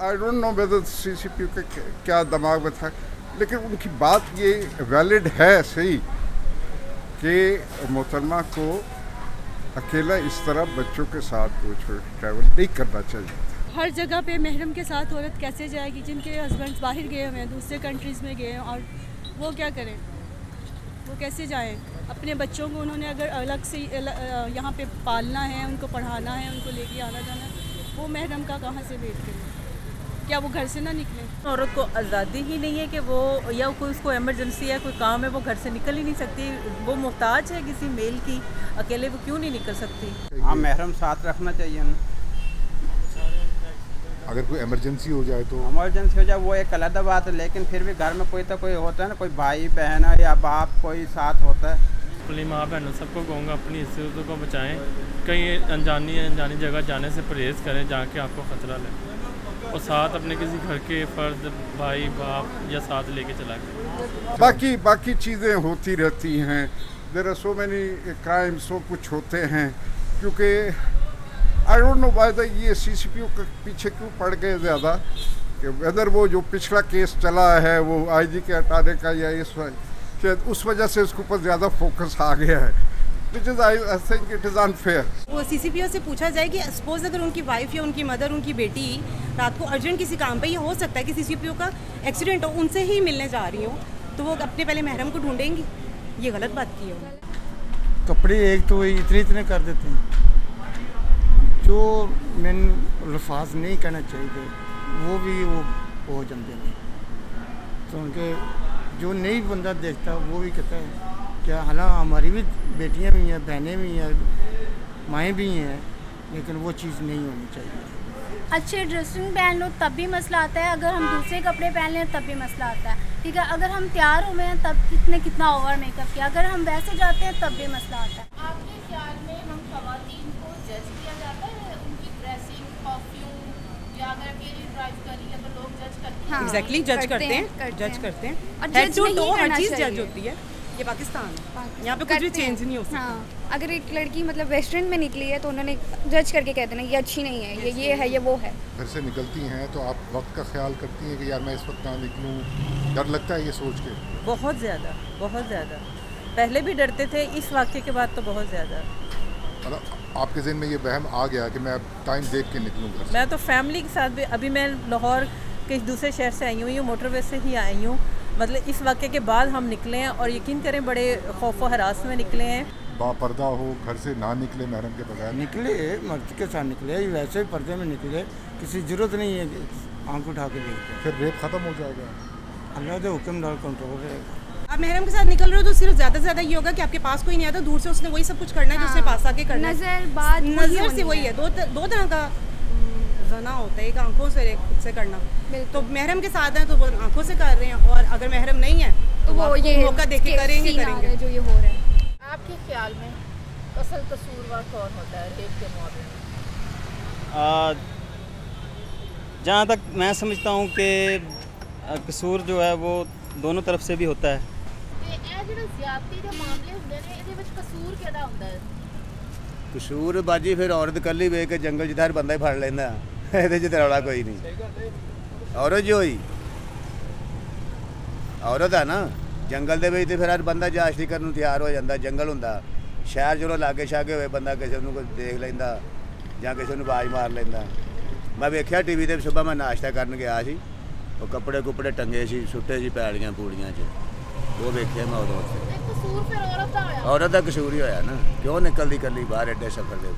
I don't know whether CCP के क्या दिमाग में था, लेकिन उनकी बात ये वैलिड है सही कि मोहतरमा को अकेला इस तरह बच्चों के साथ ट्रैवल नहीं करना चाहिए। हर जगह पे महरम के साथ औरत कैसे जाएगी, जिनके हस्बैंड्स बाहर गए हुए हैं, दूसरे कंट्रीज़ में गए हैं, और वो क्या करें, वो कैसे जाएं? अपने बच्चों को उन्होंने अगर अलग से यहाँ पे पालना है, उनको पढ़ाना है, उनको लेके आना जाना है, वो महरम का कहाँ से वेट करें? क्या वो घर से ना निकले? औरत को आज़ादी ही नहीं है कि वो, या कोई उसको इमरजेंसी है, कोई काम है, वो घर से निकल ही नहीं सकती। वो मोहताज है किसी मेल की, अकेले वो क्यों नहीं निकल सकती? हाँ, महरम साथ रखना चाहिए ना। अगर कोई इमरजेंसी हो जाए तो इमरजेंसी हो जाए वो एक अलग बात है, लेकिन फिर भी घर में कोई तो कोई होता है ना, कोई भाई बहन है या बाप कोई साथ होता है। अपनी माँ बहनों सबको कहूँगा अपनी इज्जतों को बचाएं, कहीं अनजानी जगह जाने से परहेज़ करें जहाँ के आपको ख़तरा लगे, और साथ अपने किसी घर के फ़र्द भाई बाप या साथ लेके चला गया। बाकी चीज़ें होती रहती हैं, there are so many crimes, so कुछ होते हैं, क्योंकि आई डोंट नो वाई ये सीसीपी के पीछे क्यों पड़ गए ज़्यादा, कि वेदर वो जो पिछला केस चला है वो आईजी के हटाने का, या शायद उस वजह से उसके ऊपर ज़्यादा फोकस आ गया है, which is I think it is unfair. वो सीसीपीओ से पूछा जाए कि सपोज अगर उनकी वाइफ या उनकी मदर, उनकी बेटी रात को अर्जेंट किसी काम पे, ये हो सकता है कि सीसीपीओ का एक्सीडेंट हो, उनसे ही मिलने जा रही हो, तो वो अपने पहले महरम को ढूंढेंगी? ये गलत बात की है। कपड़े एक तो इतने कर देते हैं जो मैंने अल्फाज नहीं कहना चाहिए, वो भी वो हो जाते हैं, तो उनके जो नई बंदा देखता वो भी कहता है क्या, हालांकि हमारी भी बेटियां भी हैं, बहनें भी हैं, माएँ भी हैं, लेकिन वो चीज़ नहीं होनी चाहिए। अच्छे ड्रेसिंग पहन लो तब भी मसला आता है, अगर हम दूसरे कपड़े पहन लें तब भी मसला आता है, ठीक है। अगर हम तैयार हुए हैं तब कितना ओवर मेकअप किया, अगर हम वैसे जाते हैं तब भी मसला आता है। आपके ख्याल में हम ख़वातीन को जज किया जाता है उनकी ड्रेसिंग, परफ्यूम, या अगर अकेली ड्राइव करी है तो लोग जज करते हैं? एग्जैक्टली, जज करते हैं, और हेड टू टो हर चीज़ जज होती है। ये पाकिस्तान है, यहाँ पे कुछ भी चेंज नहीं हो सकता। हाँ, अगर एक लड़की मतलब रेस्टोरेंट में निकली है तो उन्होंने जज करके कहते हैं ये अच्छी नहीं है, ये है, ये वो है। घर से निकलती हैं तो आप वक्त का ख्याल करती हैं कि यार मैं इस वक्त ना निकलूं, डर लगता है ये सोच के? बहुत ज़्यादा, बहुत ज़्यादा। पहले भी डरते थे, इस वाक़े के बाद तो बहुत ज़्यादा। मतलब आपके ज़हन में ये वहम आ गया कि मैं टाइम देख के निकलूँ घर से? मैं तो फैमिली के साथ भी, अभी मैं लाहौर के दूसरे शहर से आई हूँ, ये मोटरवे से ही आई हूँ, मतलब इस वाक़े के बाद हम निकले हैं, और यकीन करें बड़े खौफ व हरास में निकले हैं। बापर्दा हो, घर से ना निकले महरम के बगैर? निकले, मर्द के साथ निकले, वैसे ही पर्दे में निकले, किसी ज़रूरत नहीं है आंख उठा के देखते। फिर रेप ख़त्म हो जाएगा? अल्लाह के हुक्म डाल कंट्रोल रहेगा। आप महरम के साथ निकल रहे हो तो सिर्फ ज़्यादा से ज़्यादा ये होगा कि आपके पास कोई नहीं आता, दूर से उसने वही सब कुछ करना है जो उसने पास आके करना है। नज़र से वही है, दो तरह का जना होता है, एक आंखों से, एक खुद से करना। तो महरम के साथ हैं तो वो आंखों से कर रहे हैं, और अगर महरम नहीं है तो वो ये मौका देके करेंगे जो ये हो रहा है। आपके ख्याल में असल कसूरवार कौन होता है रेप के मामले में? जहाँ तक मैं समझता हूँ कि कसूर जो है वो दोनों तरफ से भी होता है। कसूर बाजी फिर औरत कली वे के जंगल जिधर बंदा ही फड़ लेंदा, ਇਹਦੇ 'ਚ ਰੌਲਾ कोई नहीं। औरत जो ही औरत है ना, जंगल ਦੇ ਵਿੱਚ ਤੇ ਫਿਰ ਹਰ ਬੰਦਾ ਜਾਸ਼ਤੀ ਕਰਨ ਨੂੰ ਤਿਆਰ ਹੋ ਜਾਂਦਾ, ਜੰਗਲ ਹੁੰਦਾ। ਸ਼ਹਿਰ ਜਦੋਂ ਲਾਗੇ ਛਾਗੇ ਹੋਵੇ ਬੰਦਾ ਕਿਸੇ ਨੂੰ ਕੋਈ ਦੇਖ ਲੈਂਦਾ ਜਾਂ ਕਿਸੇ ਨੂੰ ਆਵਾਜ਼ ਮਾਰ ਲੈਂਦਾ। ਮੈਂ ਵੇਖਿਆ ਟੀਵੀ ਤੇ ਸਵੇਰ ਮੈਂ ਨਾਸ਼ਤਾ ਕਰਨ ਗਿਆ ਸੀ, ਉਹ ਕੱਪੜੇ ਕੁਪੜੇ ਟੰਗੇ ਸੀ, ਸੁੱਟੇ ਸੀ ਪੈੜੀਆਂ ਪੂੜੀਆਂ 'ਚ, ਉਹ ਵੇਖਿਆ ਮੈਂ ਉਦੋਂ। ਕਸੂਰ ਫਿਰ ਔਰਤ ਦਾ ਹੋਇਆ? औरत का कसूर ही होया ना, क्यों निकलती कली बाहर एडे सफर के?